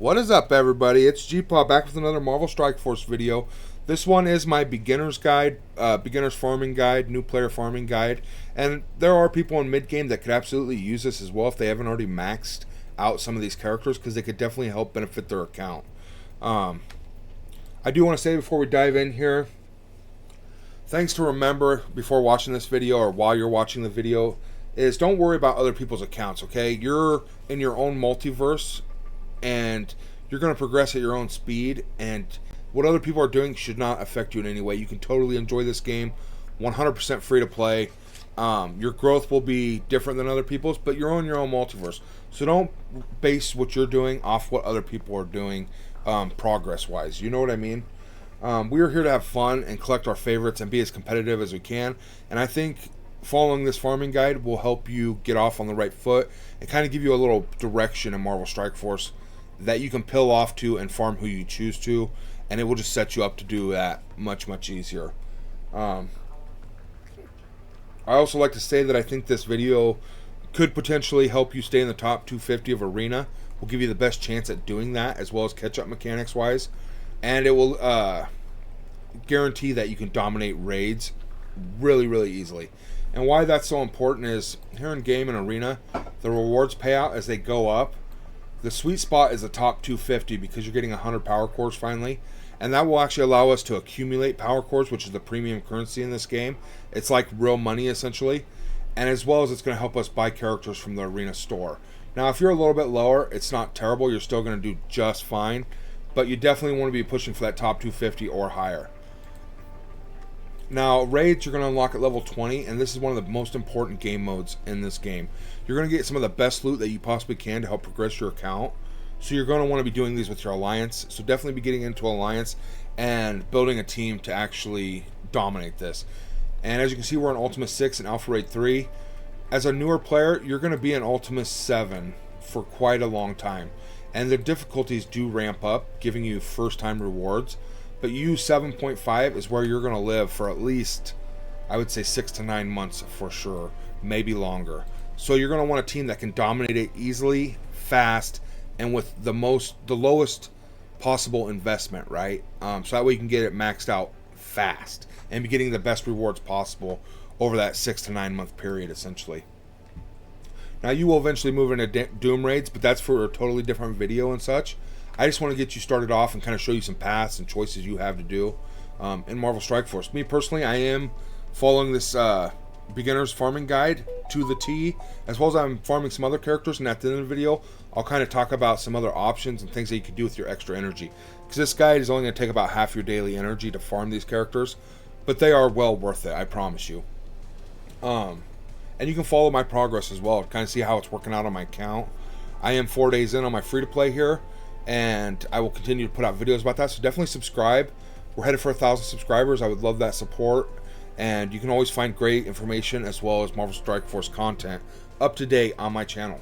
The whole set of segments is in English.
What is up, everybody? It's G-Paw back with another Marvel Strike Force video. This one is my beginner's guide, beginner's farming guide, new player farming guide. And there are people in mid-game that could absolutely use this as well if they haven't already maxed out some of these characters, because they could definitely help benefit their account. I do want to say before we dive in here, things to remember before watching this video or while you're watching the video is don't worry about other people's accounts, okay? You're in your own multiverse, and you're going to progress at your own speed, and what other people are doing should not affect you in any way. You can totally enjoy this game, 100% free to play. Your growth will be different than other people's, but you're on your own multiverse. So don't base what you're doing off what other people are doing progress-wise. You know what I mean? We are here to have fun and collect our favorites and be as competitive as we can, and I think following this farming guide will help you get off on the right foot and kind of give you a little direction in Marvel Strike Force that you can peel off to and farm who you choose to, and it will just set you up to do that much easier. I also like to say that I think this video could potentially help you stay in the top 250 of Arena. Will give you the best chance at doing that, as well as catch-up mechanics wise, and it will guarantee that you can dominate raids really easily. And why that's so important is here in game and Arena, the rewards payout as they go up. The sweet spot is the top 250 because you're getting 100 power cores finally, and that will actually allow us to accumulate power cores, which is the premium currency in this game. It's like real money essentially, and as well as it's going to help us buy characters from the Arena store. Now if you're a little bit lower, it's not terrible, you're still going to do just fine, but you definitely want to be pushing for that top 250 or higher. Now, raids you're going to unlock at level 20, and this is one of the most important game modes in this game. You're going to get some of the best loot that you possibly can to help progress your account. So you're going to want to be doing these with your alliance. So definitely be getting into alliance and building a team to actually dominate this. And as you can see, we're in Ultima 6 and Alpha Raid 3. As a newer player, you're going to be in Ultima 7 for quite a long time. And the difficulties do ramp up, giving you first-time rewards. But U 7.5 is where you're going to live for at least, I would say, 6 to 9 months for sure, maybe longer. So you're going to want a team that can dominate it easily, fast, and with the lowest possible investment, right? So that way you can get it maxed out fast and be getting the best rewards possible over that 6 to 9 month period, essentially. Now you will eventually move into Doom raids, but that's for a totally different video and such. I just want to get you started off and kind of show you some paths and choices you have to do in Marvel Strike Force. Me personally, I am following this beginner's farming guide to the T, as well as I'm farming some other characters, and at the end of the video, I'll kind of talk about some other options and things that you can do with your extra energy. Because this guide is only going to take about half your daily energy to farm these characters, but they are well worth it, I promise you. And you can follow my progress as well, to kind of see how it's working out on my account. I am 4 days in on my free-to-play here, and I will continue to put out videos about that, so definitely subscribe. We're headed for 1,000 subscribers. I would love that support, and you can always find great information as well as Marvel Strike Force content up to date on my channel.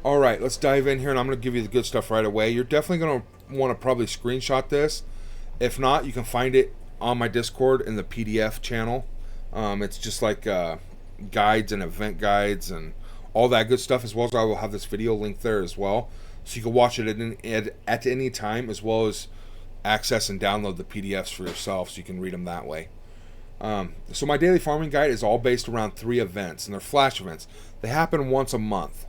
Alright, let's dive in here, and I'm going to give you the good stuff right away. You're definitely going to want to probably screenshot this. If not, you can find it on my Discord in the PDF channel. It's just like guides and event guides and all that good stuff, as well as I will have this video linked there as well. So you can watch it at any time, as well as access and download the PDFs for yourself so you can read them that way. So my daily farming guide is all based around 3 events, and they're flash events. They happen once a month,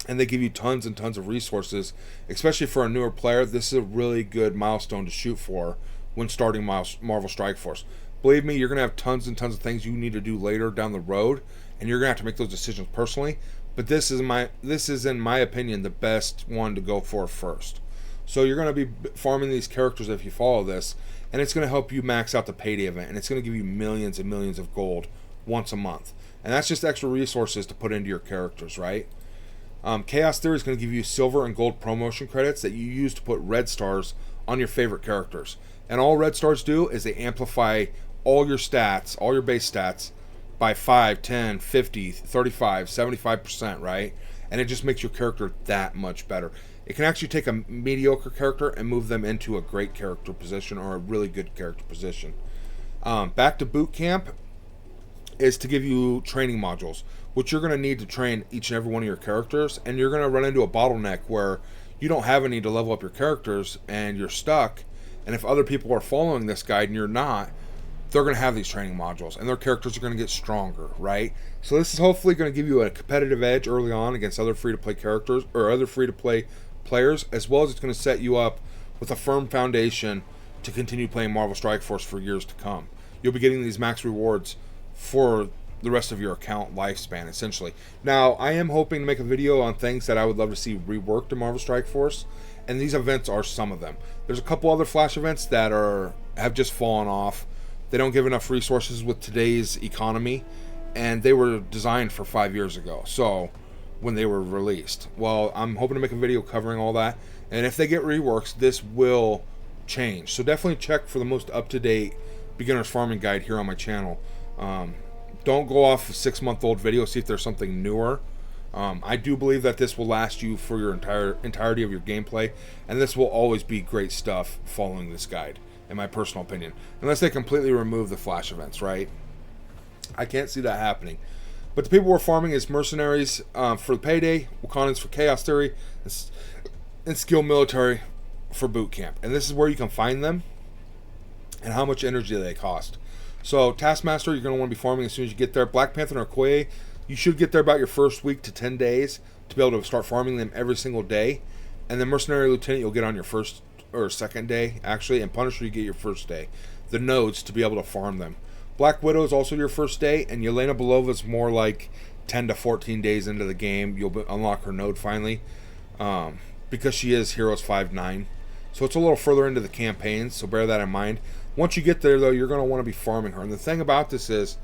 and they give you tons and tons of resources, especially for a newer player. This is a really good milestone to shoot for when starting Marvel Strike Force. Believe me, you're going to have tons and tons of things you need to do later down the road, and you're going to have to make those decisions personally. But this is, in my opinion, the best one to go for first. So you're going to be farming these characters if you follow this, and it's going to help you max out the payday event, and it's going to give you millions and millions of gold once a month. And that's just extra resources to put into your characters, right? Chaos Theory is going to give you silver and gold promotion credits that you use to put red stars on your favorite characters. And all red stars do is they amplify all your stats, all your base stats, by 5, 10, 50, 35, 75%, right? And it just makes your character that much better. It can actually take a mediocre character and move them into a great character position or a really good character position. Back to boot camp is to give you training modules, which you're going to need to train each and every one of your characters, and you're going to run into a bottleneck where you don't have any to level up your characters and you're stuck, and if other people are following this guide and you're not, they're going to have these training modules and their characters are going to get stronger, right? So this is hopefully going to give you a competitive edge early on against other free-to-play characters or other free-to-play players, as well as it's going to set you up with a firm foundation to continue playing Marvel Strike Force for years to come. You'll be getting these max rewards for the rest of your account lifespan, essentially. Now, I am hoping to make a video on things that I would love to see reworked in Marvel Strike Force, and these events are some of them. There's a couple other Flash events that have just fallen off. They don't give enough resources with today's economy, and they were designed for 5 years ago, so when they were released. Well, I'm hoping to make a video covering all that, and if they get reworks, this will change. So definitely check for the most up-to-date beginner's farming guide here on my channel. Don't go off a 6-month-old video, see if there's something newer. I do believe that this will last you for your entirety of your gameplay, and this will always be great stuff following this guide, in my personal opinion. Unless they completely remove the Flash events, right? I can't see that happening. But the people we're farming is mercenaries for the payday, Wakandans for chaos theory, and skilled military for boot camp. And this is where you can find them and how much energy they cost. So Taskmaster, you're going to want to be farming as soon as you get there. Black Panther and Okoye, you should get there about your first week to 10 days to be able to start farming them every single day. And then Mercenary Lieutenant you'll get on your first or second day, actually, and Punisher you get your first day. The nodes to be able to farm them. Black Widow is also your first day, and Yelena Belova is more like 10 to 14 days into the game. You'll unlock her node finally, because she is Heroes 5-9. So it's a little further into the campaign, so bear that in mind. Once you get there, though, you're going to want to be farming her. And the thing about this is,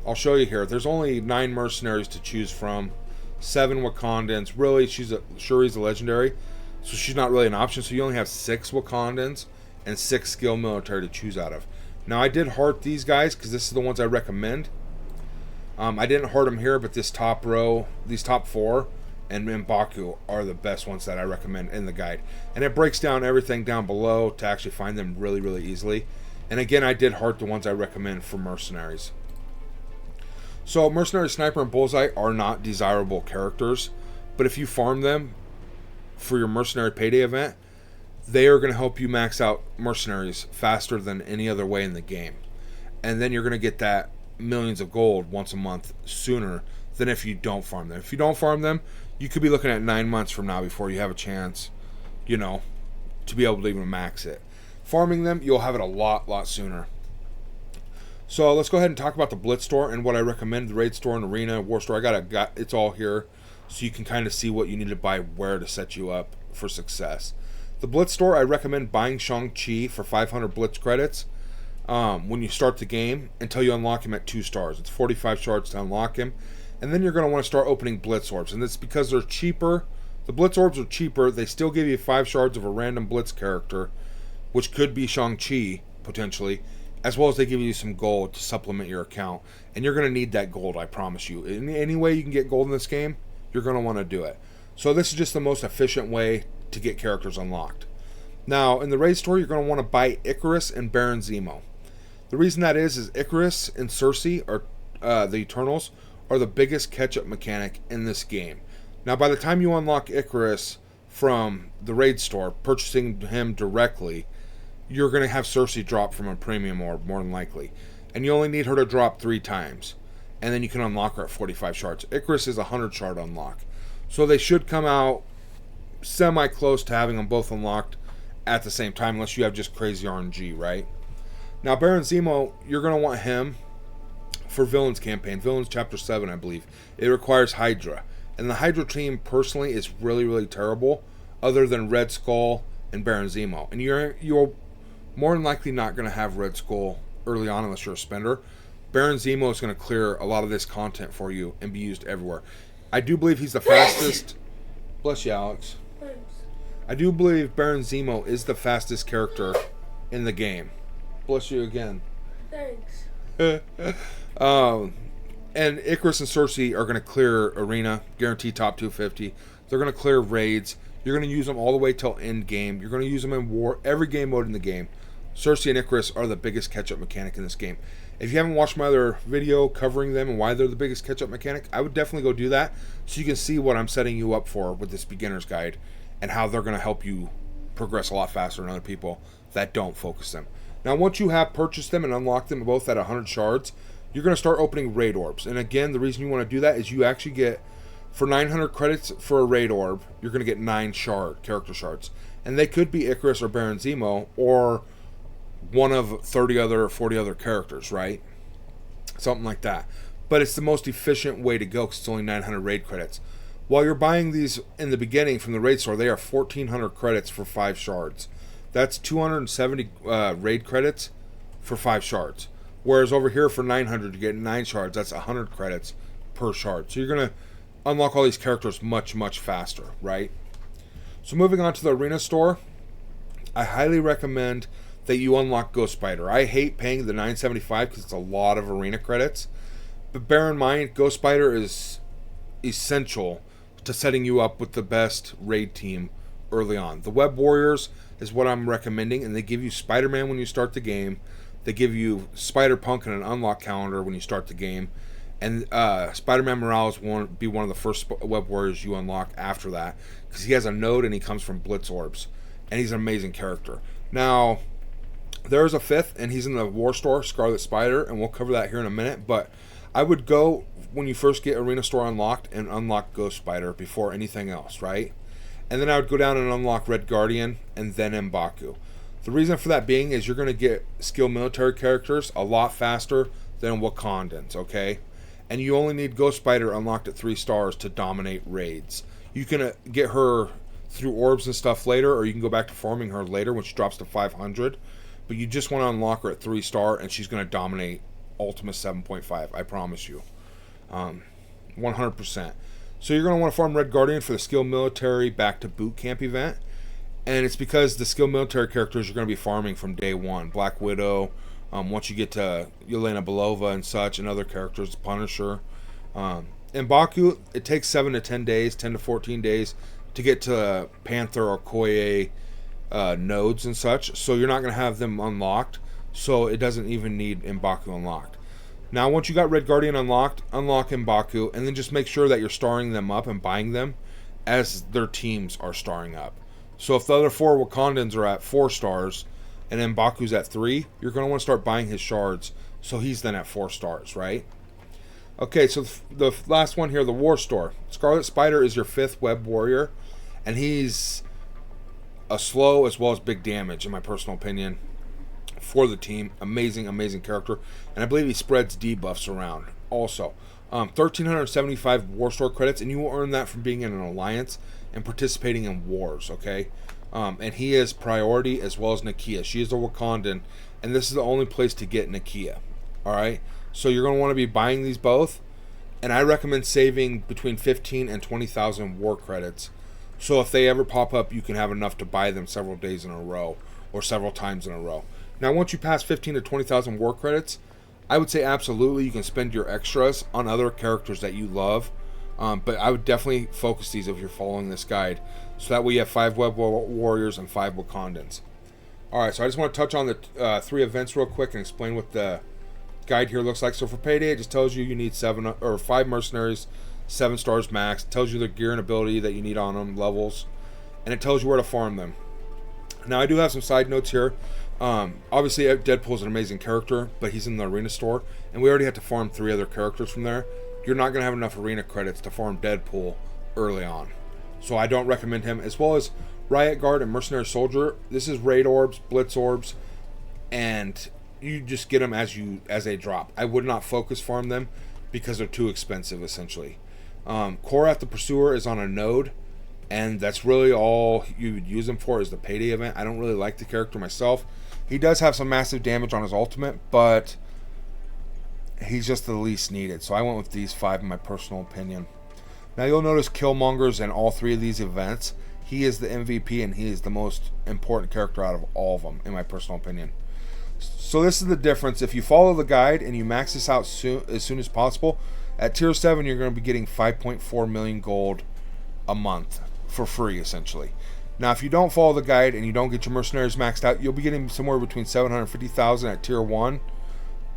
I'll show you here, there's only 9 mercenaries to choose from, 7 Wakandans. Really, Shuri's a legendary, so she's not really an option. So you only have 6 Wakandans and 6 skill military to choose out of. Now, I did heart these guys because this is the ones I recommend. I didn't heart them here, but this top row, these top 4, and M'Baku are the best ones that I recommend in the guide. And it breaks down everything down below to actually find them really, really easily. And again, I did heart the ones I recommend for mercenaries. So, Mercenary, Sniper, and Bullseye are not desirable characters, but if you farm them for your Mercenary Payday event, they are going to help you max out mercenaries faster than any other way in the game. And then you're going to get that millions of gold once a month sooner than if you don't farm them. If you don't farm them, you could be looking at 9 months from now before you have a chance, you know, to be able to even max it. Farming them, you'll have it a lot sooner. So let's go ahead and talk about the Blitz Store and what I recommend. The Raid Store and Arena, War Store, it's all here, so you can kind of see what you need to buy where to set you up for success. The Blitz Store, I recommend buying Shang-Chi for 500 Blitz credits when you start the game until you unlock him at 2 stars. It's 45 shards to unlock him. And then you're going to want to start opening Blitz Orbs. And it's because they're cheaper. The Blitz Orbs are cheaper. They still give you 5 shards of a random Blitz character, which could be Shang-Chi, potentially, as well as they give you some gold to supplement your account. And you're going to need that gold, I promise you. Any way you can get gold in this game, you're going to want to do it. So this is just the most efficient way to get characters unlocked. Now, in the Raid Store, you're going to want to buy Icarus and Baron Zemo. The reason that is Icarus and Cersei, or the Eternals, are the biggest catch-up mechanic in this game. Now, by the time you unlock Icarus from the Raid Store, purchasing him directly, you're going to have Cersei drop from a premium orb, more than likely. And you only need her to drop 3 times. And then you can unlock her at 45 shards. Icarus is a 100 shard unlock. So they should come out semi-close to having them both unlocked at the same time, unless you have just crazy RNG, right? Now, Baron Zemo, you're going to want him for Villains campaign. Villains Chapter 7, I believe. It requires Hydra. And the Hydra team, personally, is really terrible, other than Red Skull and Baron Zemo. And you're more than likely not going to have Red Skull early on unless you're a spender. Baron Zemo is going to clear a lot of this content for you and be used everywhere. I do believe he's the fastest. Bless you, Alex. Thanks. I do believe Baron Zemo is the fastest character in the game. Bless you again. Thanks. And Icarus and Cersei are going to clear Arena, guaranteed top 250. They're going to clear raids. You're going to use them all the way till end game. You're going to use them in war, every game mode in the game. Cersei and Icarus are the biggest catch-up mechanic in this game. If you haven't watched my other video covering them and why they're the biggest catch-up mechanic, I would definitely go do that so you can see what I'm setting you up for with this beginner's guide and how they're going to help you progress a lot faster than other people that don't focus them. Now, once you have purchased them and unlocked them both at 100 shards, you're going to start opening raid orbs. And again, the reason you want to do that is you actually get, for 900 credits for a raid orb, you're going to get 9 character shards. And they could be Icarus or Baron Zemo, or one of 30 other or 40 other characters, right? Something like that. But it's the most efficient way to go because it's only 900 raid credits. While you're buying these in the beginning from the raid store, they are 1,400 credits for 5 shards. That's 270 raid credits for 5 shards. Whereas over here for 900, you get 9 shards. That's 100 credits per shard. So you're going to unlock all these characters much, much faster, right? So moving on to the arena store, I highly recommend that you unlock Ghost Spider. I hate paying the $9.75 because it's a lot of arena credits. But bear in mind, Ghost Spider is essential to setting you up with the best raid team early on. The Web Warriors is what I'm recommending, and they give you Spider-Man when you start the game. They give you Spider-Punk and an unlock calendar when you start the game. And Spider-Man Morales will be one of the first Web Warriors you unlock after that, because he has a node and he comes from Blitz Orbs. And he's an amazing character. Now, there's a 5th, and he's in the War Store, Scarlet Spider, and we'll cover that here in a minute. But I would go, when you first get Arena Store unlocked, and unlock Ghost Spider before anything else, right? And then I would go down and unlock Red Guardian, and then M'Baku. The reason for that being is you're going to get skilled military characters a lot faster than Wakandans, okay? And you only need Ghost Spider unlocked at 3 stars to dominate raids. You can get her through orbs and stuff later, or you can go back to farming her later when she drops to 500. But you just want to unlock her at 3 star, and she's going to dominate Ultima 7.5. I promise you. 100%. So you're going to want to farm Red Guardian for the Skill Military Back to Boot Camp event. And it's because the Skill Military characters you're going to be farming from day one. Black Widow, once you get to Yelena Belova and such, and other characters, Punisher. In Baku, it takes 7 to 10 days, 10 to 14 days to get to Panther or Koye nodes and such. So you're not going to have them unlocked. So it doesn't even need M'Baku unlocked. Now, once you got Red Guardian unlocked, unlock M'Baku, and then just make sure that you're starring them up and buying them as their teams are starring up. So if the other 4 Wakandans are at 4 stars and M'Baku's at 3, you're going to want to start buying his shards so he's then at 4 stars, right? Okay, so the last one here, the War Store. Scarlet Spider is your 5th Web Warrior, and he's a slow as well as big damage, in my personal opinion, for the team. Amazing, amazing character. And I believe he spreads debuffs around also. 1,375 War Store credits, and you will earn that from being in an alliance and participating in wars, okay? And he is priority as well as Nakia. She is a Wakandan, and this is the only place to get Nakia, alright? So you're going to want to be buying these both, and I recommend saving between 15 and 20,000 war credits. So if they ever pop up, you can have enough to buy them several days in a row or several times in a row. Now, once you pass 15 to 20,000 war credits, I would say absolutely you can spend your extras on other characters that you love. But I would definitely focus these if you're following this guide. So that way you have 5 Web Warriors and 5 Wakandans. Alright, so I just want to touch on the 3 events real quick and explain what the guide here looks like. So for Payday, it just tells you need 5 mercenaries, 7 stars max. It tells you the gear and ability that you need on them, levels. And it tells you where to farm them. Now, I do have some side notes here. Obviously, Deadpool's an amazing character, but he's in the arena store, and we already have to farm 3 other characters from there. You're not going to have enough arena credits to farm Deadpool early on. So I don't recommend him, as well as Riot Guard and Mercenary Soldier. This is raid orbs, blitz orbs, and you just get them as they drop. I would not focus farm them because they're too expensive, essentially. Korath the Pursuer is on a node, and that's really all you would use him for, is the Payday event. I don't really like the character myself. He does have some massive damage on his ultimate, but he's just the least needed. So I went with these 5 in my personal opinion. Now you'll notice Killmonger's in all 3 of these events. He is the MVP, and he is the most important character out of all of them, in my personal opinion. So this is the difference. If you follow the guide and you max this out as soon as possible, at tier 7 you're going to be getting 5.4 million gold a month for free, essentially. Now, if you don't follow the guide and you don't get your mercenaries maxed out, you'll be getting somewhere between 750,000 at tier 1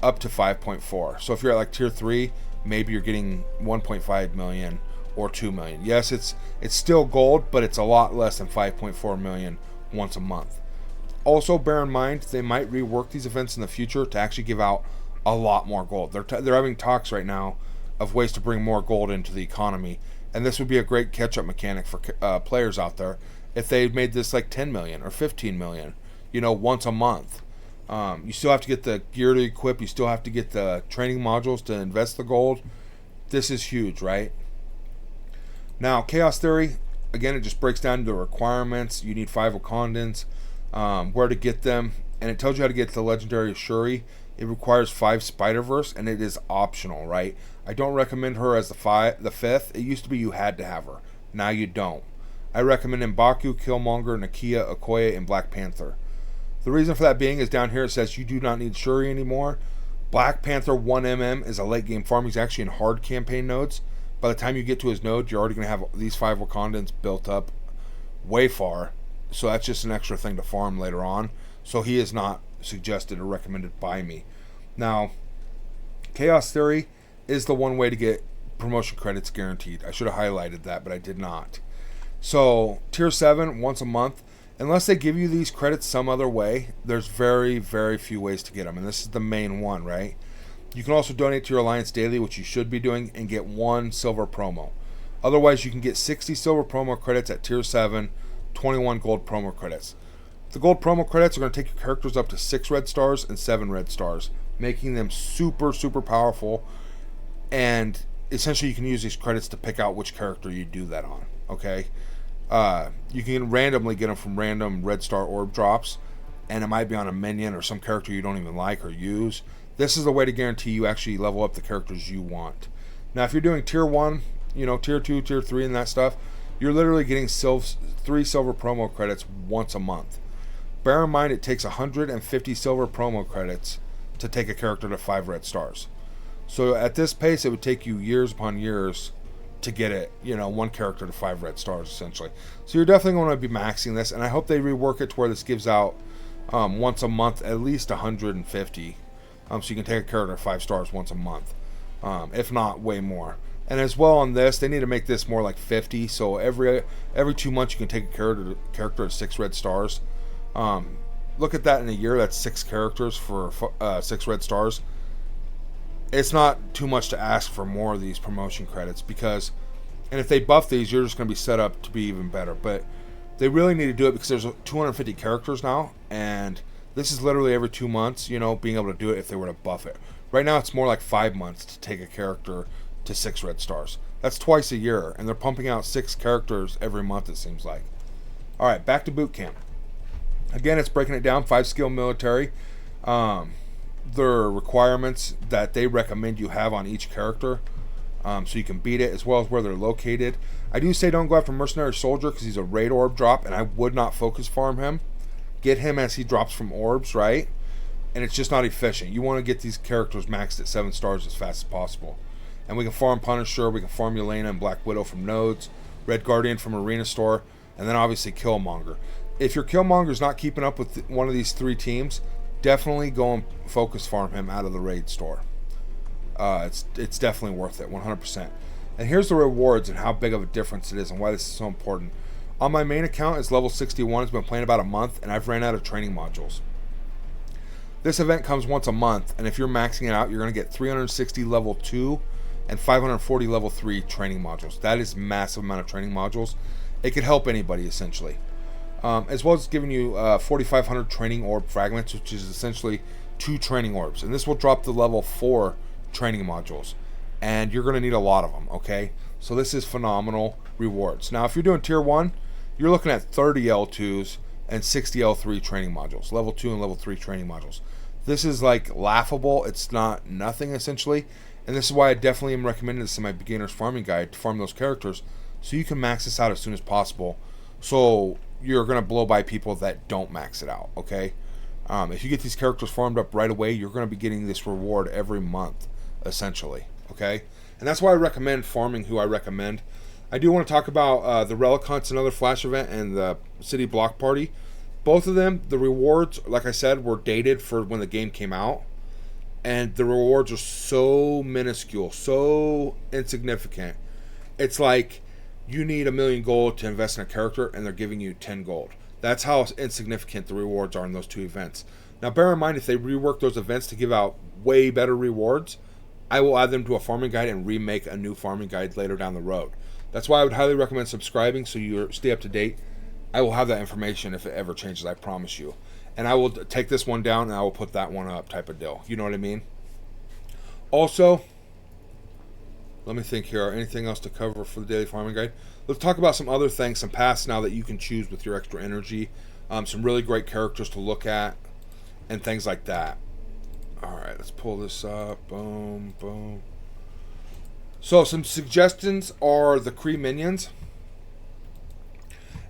up to 5.4. So if you're at like tier 3, maybe you're getting 1.5 million or 2 million. Yes, it's still gold, but it's a lot less than 5.4 million once a month. Also, bear in mind they might rework these events in the future to actually give out a lot more gold. They're having talks right now of ways to bring more gold into the economy, and this would be a great catch-up mechanic for players out there if they made this like 10 million or 15 million, once a month. You still have to get the gear to equip. You still have to get the training modules to invest the gold. This is huge, right? Now, Chaos Theory, again, it just breaks down the requirements. You need 5 Wakandans, where to get them, and it tells you how to get the legendary Shuri. It requires 5 Spider-Verse, and it is optional, right? I don't recommend her as the 5th. It used to be you had to have her. Now you don't. I recommend M'Baku, Killmonger, Nakia, Okoye, and Black Panther. The reason for that being is down here it says you do not need Shuri anymore. Black Panther 1mm is a late game farm. He's actually in hard campaign nodes. By the time you get to his node, you're already going to have these 5 Wakandans built up way far. So that's just an extra thing to farm later on. So he is not suggested or recommended by me. Now, Chaos Theory is the one way to get promotion credits guaranteed. I should have highlighted that, but I did not. So, Tier 7, once a month. Unless they give you these credits some other way, there's very, very few ways to get them. And this is the main one, right? You can also donate to your Alliance daily, which you should be doing, and get 1 silver promo. Otherwise, you can get 60 silver promo credits at Tier 7, 21 gold promo credits. The gold promo credits are going to take your characters up to 6 red stars and 7 red stars, making them super, super powerful. And essentially, you can use these credits to pick out which character you do that on, okay? You can randomly get them from random red star orb drops, and it might be on a minion or some character you don't even like or use. This is the way to guarantee you actually level up the characters you want. Now, if you're doing Tier 1, Tier 2, Tier 3 and that stuff, you're literally getting 3 silver promo credits once a month. Bear in mind, it takes 150 silver promo credits to take a character to 5 red stars. So at this pace, it would take you years upon years to get it, one character to 5 red stars, essentially. So you're definitely going to be maxing this, and I hope they rework it to where this gives out once a month at least 150. So you can take a character to 5 stars once a month, if not way more. And as well on this, they need to make this more like 50. So every 2 months you can take a character to 6 red stars. Look at that in a year. That's 6 characters for 6 red stars. It's not too much to ask for more of these promotion credits because, and if they buff these, you're just going to be set up to be even better. But they really need to do it because there's 250 characters now, and this is literally every 2 months, being able to do it if they were to buff it. Right now, it's more like 5 months to take a character to 6 red stars. That's twice a year, and they're pumping out 6 characters every month, it seems like. All right, back to boot camp. Again, it's breaking it down, 5 skill military. The requirements that they recommend you have on each character, so you can beat it, as well as where they're located. I do say don't go after Mercenary Soldier because he's a raid orb drop, and I would not focus farm him. Get him as he drops from orbs, right? And it's just not efficient. You want to get these characters maxed at 7 stars as fast as possible. And we can farm Punisher, we can farm Yelena and Black Widow from nodes, Red Guardian from Arena Store, and then obviously Killmonger. If your Killmonger's not keeping up with one of these 3 teams, definitely go and focus farm him out of the raid store. It's definitely worth it, 100%. And here's the rewards and how big of a difference it is and why this is so important. On my main account, it's level 61. It's been playing about a month, and I've ran out of training modules. This event comes once a month, and if you're maxing it out, you're going to get 360 level 2 and 540 level 3 training modules. That is a massive amount of training modules. It could help anybody, essentially. As well as giving you 4,500 training orb fragments, which is essentially 2 training orbs. And this will drop the level 4 training modules. And you're going to need a lot of them, okay? So this is phenomenal rewards. Now, if you're doing Tier 1, you're looking at 30 L2s and 60 L3 training modules. Level 2 and level 3 training modules. This is like laughable. It's not nothing, essentially. And this is why I definitely am recommending this in my beginner's farming guide to farm those characters so you can max this out as soon as possible. So you're going to blow by people that don't max it out, okay? If you get these characters farmed up right away, you're going to be getting this reward every month, essentially, okay? And that's why I recommend farming who I recommend. I do want to talk about the Relicants, another Flash event, and the City Block Party. Both of them, the rewards, like I said, were dated for when the game came out. And the rewards are so minuscule, so insignificant. It's like you need 1,000,000 gold to invest in a character, and they're giving you 10 gold. That's how insignificant the rewards are in those two events. Now, bear in mind, if they rework those events to give out way better rewards, I will add them to a farming guide and remake a new farming guide later down the road. That's why I would highly recommend subscribing so you stay up to date. I will have that information if it ever changes, I promise you. And I will take this one down and I will put that one up type of deal. You know what I mean? Also, let me think here. Anything else to cover for the daily farming guide? Let's talk about some other things, some paths now that you can choose with your extra energy. Some really great characters to look at and things like that. Alright, let's pull this up. Boom, boom. So some suggestions are the Kree minions.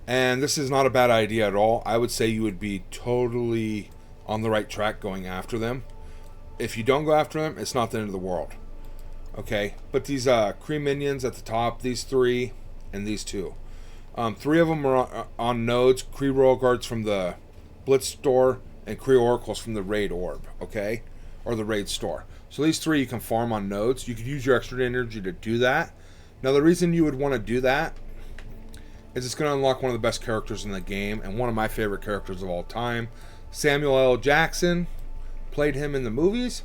And this is not a bad idea at all. I would say you would be totally on the right track going after them. If you don't go after them, it's not the end of the world. Okay, but these Kree minions at the top, these three and these two. Three of them are on nodes, Kree Royal Guards from the Blitz Store and Kree Oracles from the Raid Orb, okay? Or the Raid Store. So these three you can farm on nodes. You could use your extra energy to do that. Now the reason you would want to do that is it's going to unlock one of the best characters in the game and one of my favorite characters of all time. Samuel L. Jackson played him in the movies.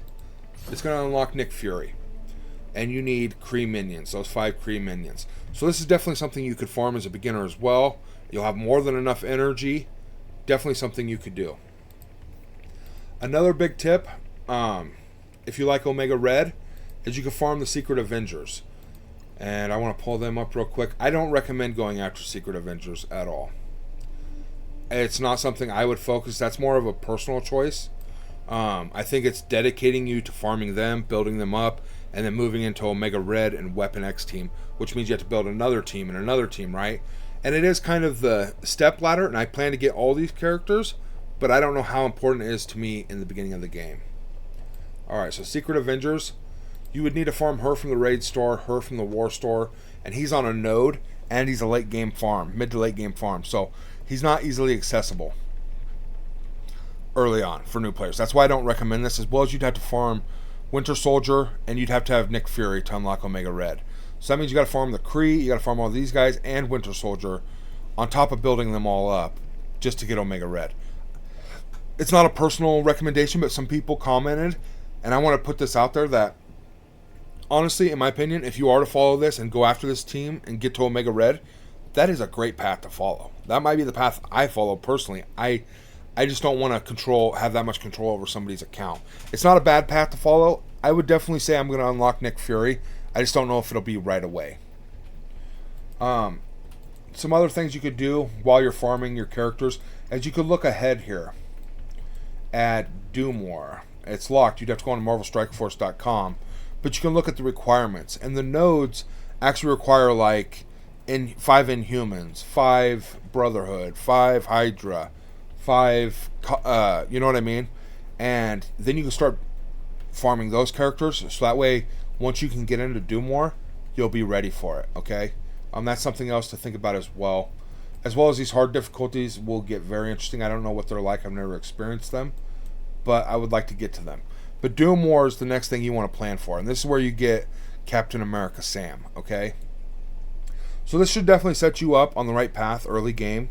It's going to unlock Nick Fury. And you need Kree minions, those 5 Kree minions. So this is definitely something you could farm as a beginner as well. You'll have more than enough energy. Definitely something you could do. Another big tip, if you like Omega Red, is you can farm the Secret Avengers. And I want to pull them up real quick. I don't recommend going after Secret Avengers at all. It's not something I would focus. That's more of a personal choice. I think it's dedicating you to farming them, building them up, and then moving into Omega Red and Weapon X team, which means you have to build another team and another team, right? And it is kind of the step ladder, and I plan to get all these characters, but I don't know how important it is to me in the beginning of the game. Alright, so Secret Avengers, you would need to farm her from the Raid Store, her from the War Store, and he's on a node, and he's a late game farm, mid to late game farm, so he's not easily accessible early on for new players. That's why I don't recommend this, as well as you'd have to farm Winter Soldier, and you'd have to have Nick Fury to unlock Omega Red. So that means you got to farm the Kree, you got to farm all these guys, and Winter Soldier, on top of building them all up, just to get Omega Red. It's not a personal recommendation, but some people commented, and I want to put this out there that, honestly, in my opinion, if you are to follow this and go after this team and get to Omega Red, that is a great path to follow. That might be the path I follow personally. I just don't want to have that much control over somebody's account. It's not a bad path to follow. I would definitely say I'm going to unlock Nick Fury. I just don't know if it'll be right away. Some other things you could do while you're farming your characters is you could look ahead here at Doom War. It's locked. You'd have to go on MarvelStrikeForce.com. But you can look at the requirements. And the nodes actually require like 5 Inhumans, 5 Brotherhood, 5 Hydra, 5, you know what I mean? And then you can start farming those characters, so that way, once you can get into Doom War, you'll be ready for it, okay? That's something else to think about as well. As well as these hard difficulties will get very interesting. I don't know what they're like. I've never experienced them, but I would like to get to them. But Doom War is the next thing you want to plan for, and this is where you get Captain America Sam, okay? So this should definitely set you up on the right path early game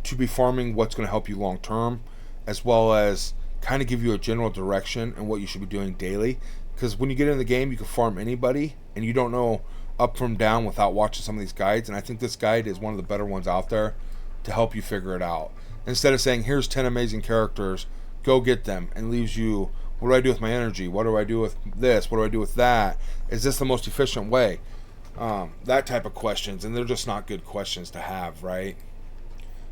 to be farming what's going to help you long term, as well as kind of give you a general direction and what you should be doing daily. Because when you get in the game, you can farm anybody, and you don't know up from down without watching some of these guides. And I think this guide is one of the better ones out there to help you figure it out. Instead of saying, here's 10 amazing characters, go get them, and leaves you, what do I do with my energy? What do I do with this? What do I do with that? Is this the most efficient way? That type of questions, and they're just not good questions to have, right?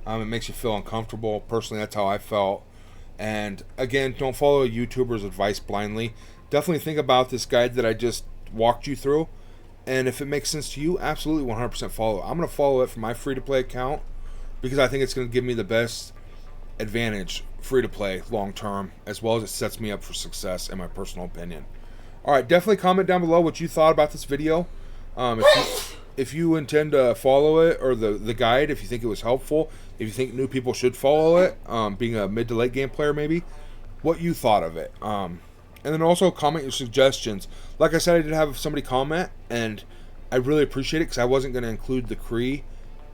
It makes you feel uncomfortable. Personally, that's how I felt. And again, don't follow a YouTuber's advice blindly. Definitely think about this guide that I just walked you through. And if it makes sense to you, absolutely 100% follow it. I'm going to follow it from my free-to-play account because I think it's going to give me the best advantage free-to-play long-term, as well as it sets me up for success, in my personal opinion. Alright, definitely comment down below what you thought about this video. If you intend to follow it, or the guide, if you think it was helpful, if you think new people should follow it, being a mid to late game player maybe, what you thought of it. And then also comment your suggestions. Like I said, I did have somebody comment, and I really appreciate it because I wasn't going to include the Kree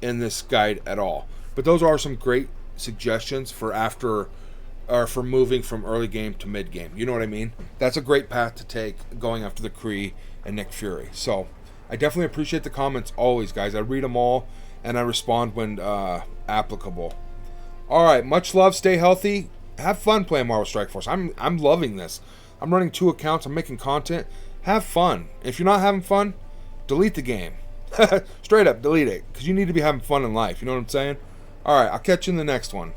in this guide at all. But those are some great suggestions for after or for moving from early game to mid game. You know what I mean? That's a great path to take going after the Kree and Nick Fury. So I definitely appreciate the comments always, guys. I read them all and I respond when applicable. All right, much love. Stay healthy. Have fun playing Marvel Strike Force. I'm loving this. I'm running 2 accounts. I'm making content. Have fun. If you're not having fun, delete the game. Straight up, delete it. Because you need to be having fun in life. You know what I'm saying? All right, I'll catch you in the next one.